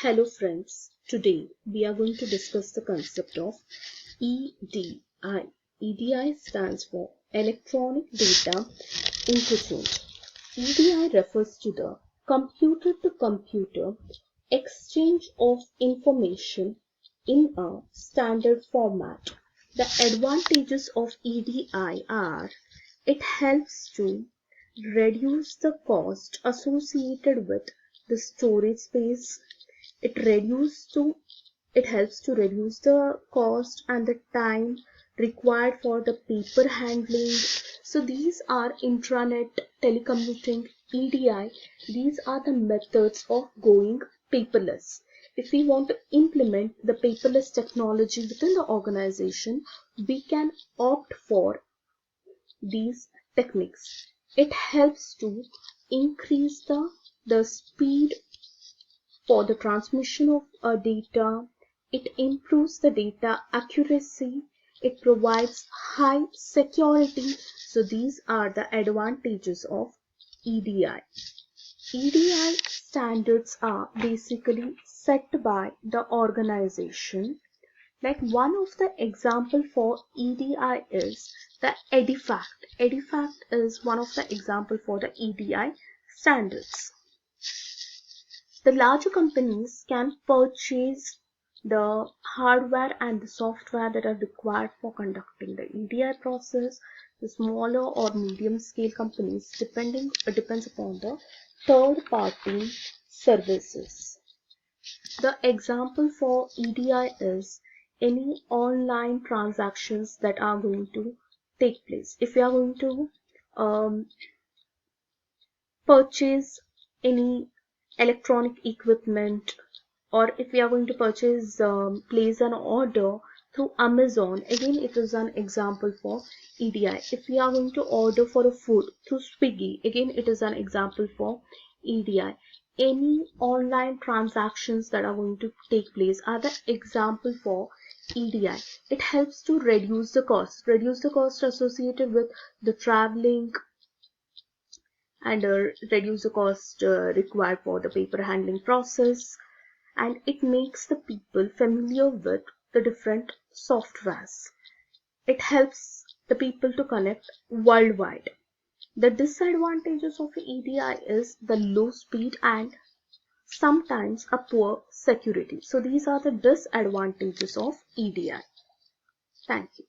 Hello friends, today we are going to discuss the concept of EDI. EDI stands for Electronic Data Interchange. EDI refers to the computer-to-computer exchange of information in a standard format. The advantages of EDI are it helps to reduce the cost associated with the storage space. It helps to reduce the cost and the time required for the paper handling. So these are intranet telecommuting, EDI. These are the methods of going paperless. If we want to implement the paperless technology within the organization, we can opt for these techniques. It helps to increase the speed for the transmission of data. It improves the data accuracy. It provides high security. So these are the advantages of EDI. EDI standards are basically set by the organization. Like one of the example for EDI is the EDIFACT. EDIFACT is one of the example for the EDI standards. The larger companies can purchase the hardware and the software that are required for conducting the EDI process. The smaller or medium scale companies depends upon the third party services. The example for EDI is any online transactions that are going to take place. If you are going to purchase any electronic equipment, or if we are going to place an order through Amazon, again it is an example for EDI. If we are going to order for a food through Swiggy, again it is an example for EDI. Any online transactions that are going to take place are the example for EDI. It helps to reduce the cost associated with the traveling, and reduce the cost required for the paper handling process, and it makes the people familiar with the different softwares. It helps the people to connect worldwide. The disadvantages of EDI is the low speed and sometimes a poor security. So these are the disadvantages of EDI. Thank you.